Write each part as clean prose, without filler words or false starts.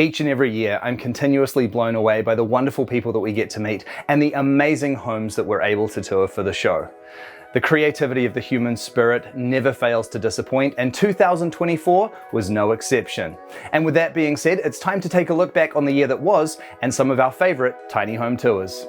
Each and every year, I'm continuously blown away by the wonderful people that we get to meet and the amazing homes that we're able to tour for the show. The creativity of the human spirit never fails to disappoint, and 2024 was no exception. And with that being said, it's time to take a look back on the year that was and some of our favorite tiny home tours.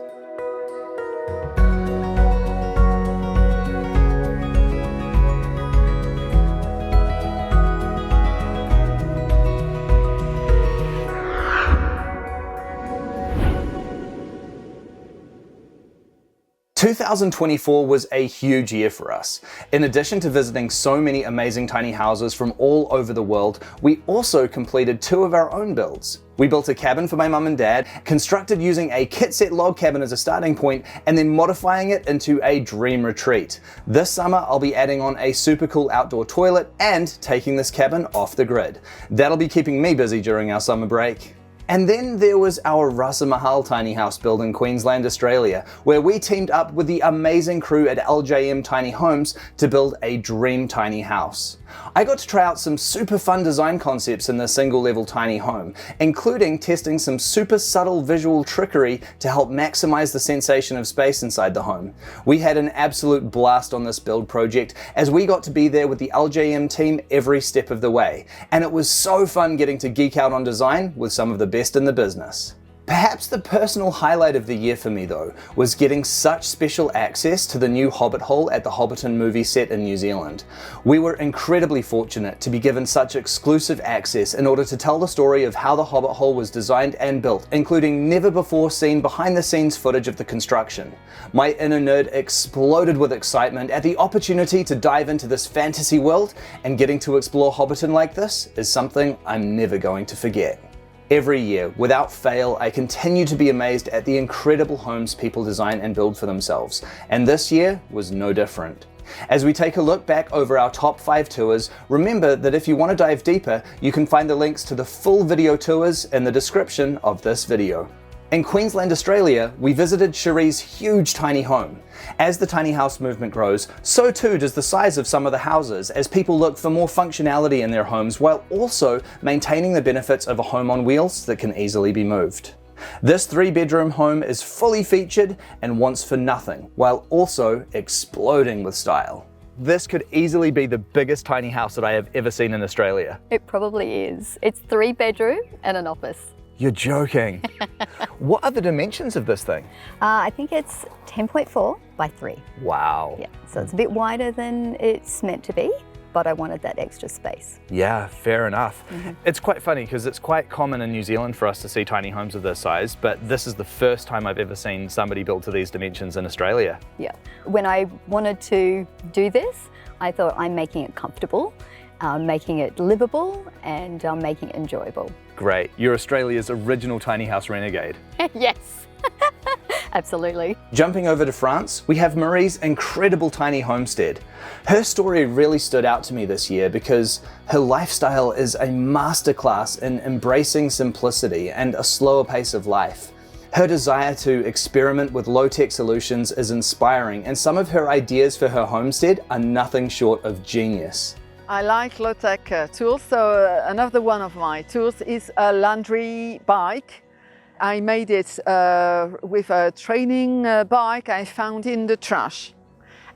2024 was a huge year for us. In addition to visiting so many amazing tiny houses from all over the world, we also completed 2 of our own builds. We built a cabin for my mum and dad, constructed using a kit set log cabin as a starting point, and then modifying it into a dream retreat. This summer, I'll be adding on a super cool outdoor toilet and taking this cabin off the grid. That'll be keeping me busy during our summer break. And then there was our Rasa tiny house build in Queensland, Australia, where we teamed up with the amazing crew at LJM Tiny Homes to build a dream tiny house. I got to try out some super fun design concepts in this single level tiny home, including testing some super subtle visual trickery to help maximize the sensation of space inside the home. We had an absolute blast on this build project as we got to be there with the LJM team every step of the way, and it was so fun getting to geek out on design with some of the best in the business. Perhaps the personal highlight of the year for me though was getting such special access to the new Hobbit Hall at the Hobbiton movie set in New Zealand. We were incredibly fortunate to be given such exclusive access in order to tell the story of how the Hobbit Hall was designed and built, including never before seen behind the scenes footage of the construction. My inner nerd exploded with excitement at the opportunity to dive into this fantasy world, and getting to explore Hobbiton like this is something I'm never going to forget. Every year, without fail, I continue to be amazed at the incredible homes people design and build for themselves, and this year was no different. As we take a look back over our top 5 tours, remember that if you want to dive deeper, you can find the links to the full video tours in the description of this video. In Queensland, Australia, we visited Cherie's huge tiny home. As the tiny house movement grows, so too does the size of some of the houses as people look for more functionality in their homes while also maintaining the benefits of a home on wheels that can easily be moved. This 3-bedroom home is fully featured and wants for nothing, while also exploding with style. This could easily be the biggest tiny house that I have ever seen in Australia. It probably is. It's 3-bedroom and an office. You're joking. What are the dimensions of this thing? I think it's 10.4 by 3. Wow. Yeah, so it's a bit wider than it's meant to be, but I wanted that extra space. Yeah, fair enough. It's quite funny because it's quite common in New Zealand for us to see tiny homes of this size, but this is the first time I've ever seen somebody built to these dimensions in Australia. Yeah. When I wanted to do this, I thought I'm making it comfortable, making it livable, and making it enjoyable. Great. You're Australia's original tiny house renegade. Yes, absolutely. Jumping over to France, we have Marie's incredible tiny homestead. Her story really stood out to me this year because her lifestyle is a masterclass in embracing simplicity and a slower pace of life. Her desire to experiment with low-tech solutions is inspiring, and some of her ideas for her homestead are nothing short of genius. I like low-tech tools, so another one of my tools is a laundry bike. I made it with a training bike I found in the trash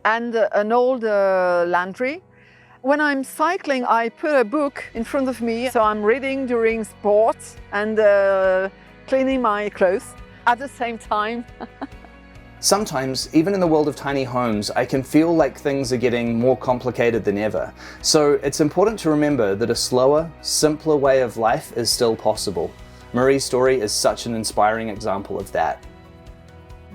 and an old laundry. When I'm cycling, I put a book in front of me, so I'm reading during sports and cleaning my clothes at the same time. Sometimes, even in the world of tiny homes, I can feel like things are getting more complicated than ever. So it's important to remember that a slower, simpler way of life is still possible. Marie's story is such an inspiring example of that.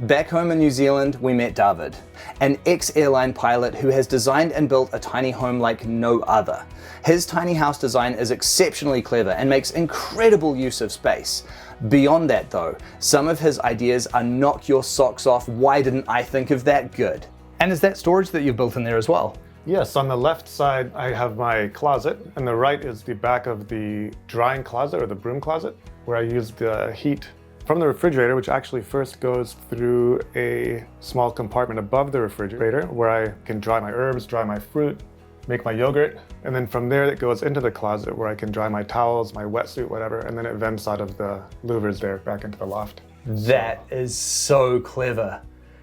Back home in New Zealand, we met David, an ex-airline pilot who has designed and built a tiny home like no other. His tiny house design is exceptionally clever and makes incredible use of space. Beyond that though, some of his ideas are knock your socks off, why didn't I think of that good? And is that storage that you've built in there as well? Yes, on the left side I have my closet, and the right is the back of the drying closet or the broom closet, where I use the heat from the refrigerator, which actually first goes through a small compartment above the refrigerator where I can dry my herbs, dry my fruit, make my yogurt, And then from there, it goes into the closet where I can dry my towels, my wetsuit, whatever, and then it vents out of the louvers there back into the loft. That is so clever.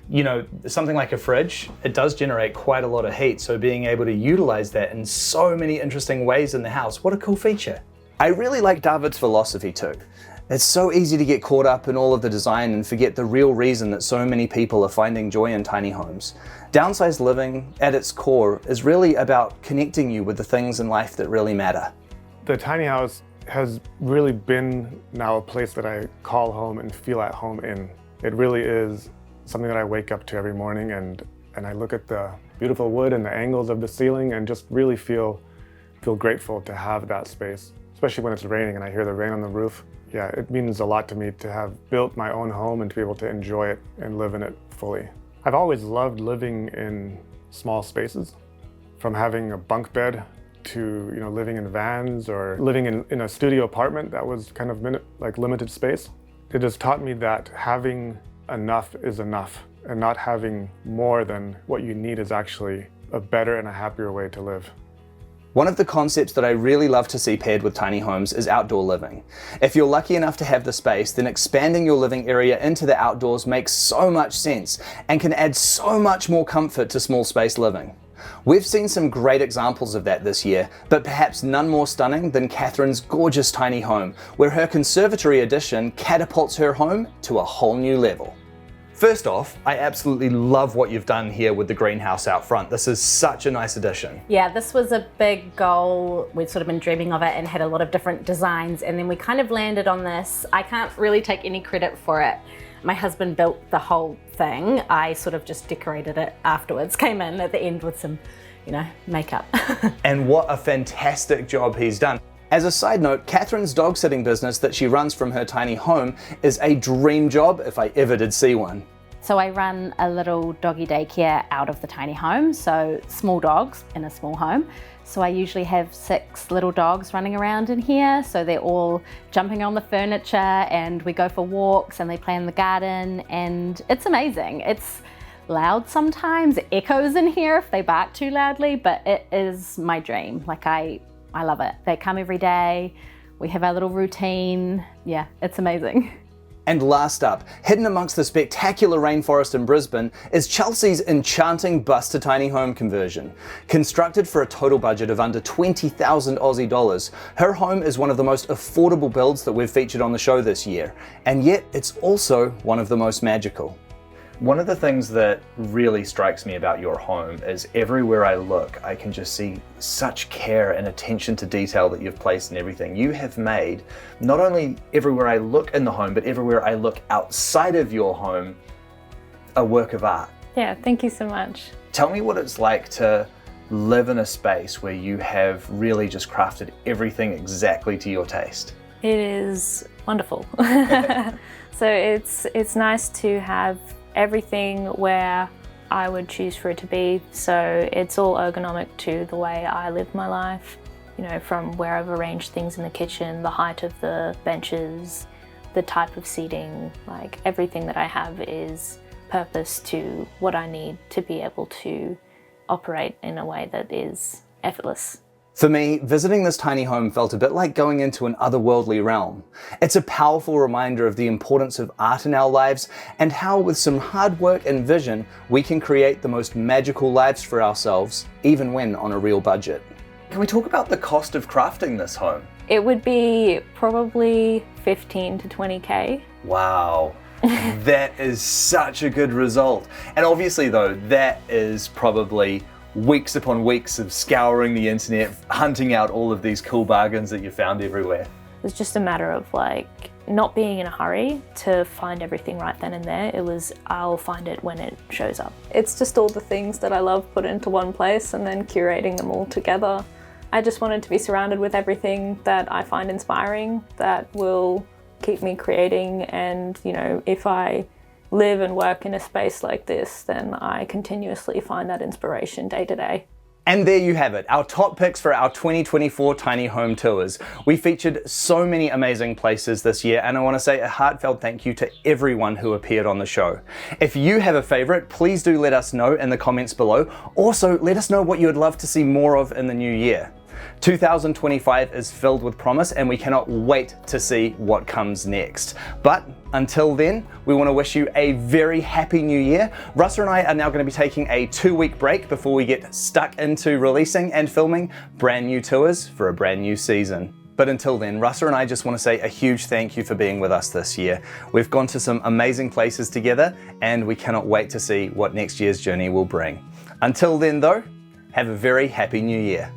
You know, something like a fridge, it does generate quite a lot of heat, so being able to utilize that in so many interesting ways in the house, what a cool feature. I really like David's philosophy too. It's so easy to get caught up in all of the design and forget the real reason that so many people are finding joy in tiny homes. Downsized living, at its core, is really about connecting you with the things in life that really matter. The tiny house has really been now a place that I call home and feel at home in. It really is something that I wake up to every morning and I look at the beautiful wood and the angles of the ceiling and just really feel grateful to have that space, especially when it's raining and I hear the rain on the roof. Yeah, it means a lot to me to have built my own home and to be able to enjoy it and live in it fully. I've always loved living in small spaces, from having a bunk bed to living in vans or living in a studio apartment that was kind of like limited space. It has taught me that having enough is enough, and not having more than what you need is actually a better and a happier way to live. One of the concepts that I really love to see paired with tiny homes is outdoor living. If you're lucky enough to have the space, then expanding your living area into the outdoors makes so much sense and can add so much more comfort to small space living. We've seen some great examples of that this year, but perhaps none more stunning than Catherine's gorgeous tiny home, where her conservatory addition catapults her home to a whole new level. First off, I absolutely love what you've done here with the greenhouse out front. This is such a nice addition. Yeah, this was a big goal. We'd sort of been dreaming of it and had a lot of different designs, and then we kind of landed on this. I can't really take any credit for it. My husband built the whole thing. I sort of just decorated it afterwards, came in at the end with some, makeup. And what a fantastic job he's done. As a side note, Catherine's dog sitting business that she runs from her tiny home is a dream job if I ever did see one. So I run a little doggy daycare out of the tiny home, so small dogs in a small home. So I usually have 6 little dogs running around in here, so they're all jumping on the furniture and we go for walks and they play in the garden, and it's amazing. It's loud sometimes, it echoes in here if they bark too loudly, but it is my dream. Like I love it. They come every day, we have our little routine. Yeah, it's amazing. And last up, hidden amongst the spectacular rainforest in Brisbane, is Chelsea's enchanting bus to tiny home conversion. Constructed for a total budget of under 20,000 Aussie dollars, her home is one of the most affordable builds that we've featured on the show this year, and yet it's also one of the most magical. One of the things that really strikes me about your home is everywhere I look, I can just see such care and attention to detail that you've placed in everything. You have made not only everywhere I look in the home, but everywhere I look outside of your home, a work of art. Yeah, thank you so much. Tell me what it's like to live in a space where you have really just crafted everything exactly to your taste. It is wonderful. So it's nice to have everything where I would choose for it to be. So it's all ergonomic to the way I live my life. From where I've arranged things in the kitchen, the height of the benches, the type of seating, like everything that I have is purpose to what I need to be able to operate in a way that is effortless. For me, visiting this tiny home felt a bit like going into an otherworldly realm. It's a powerful reminder of the importance of art in our lives and how with some hard work and vision, we can create the most magical lives for ourselves, even when on a real budget. Can we talk about the cost of crafting this home? It would be probably 15 to 20K. Wow. That is such a good result. And obviously though, that is probably weeks upon weeks of scouring the internet, hunting out all of these cool bargains that you found everywhere. It was just a matter of not being in a hurry to find everything right then and there. It was, I'll find it when it shows up. It's just all the things that I love put into one place and then curating them all together. I just wanted to be surrounded with everything that I find inspiring, that will keep me creating, and if I live and work in a space like this, then I continuously find that inspiration day to day. And there you have it, our top picks for our 2024 tiny home tours. We featured so many amazing places this year, and I want to say a heartfelt thank you to everyone who appeared on the show. If you have a favorite, please do let us know in the comments below. Also, let us know what you would love to see more of in the new year. 2025 is filled with promise and we cannot wait to see what comes next. But until then, we want to wish you a very happy new year. Rasa and I are now going to be taking a 2-week break before we get stuck into releasing and filming brand new tours for a brand new season. But until then, Rasa and I just want to say a huge thank you for being with us this year. We've gone to some amazing places together and we cannot wait to see what next year's journey will bring. Until then though, have a very happy new year.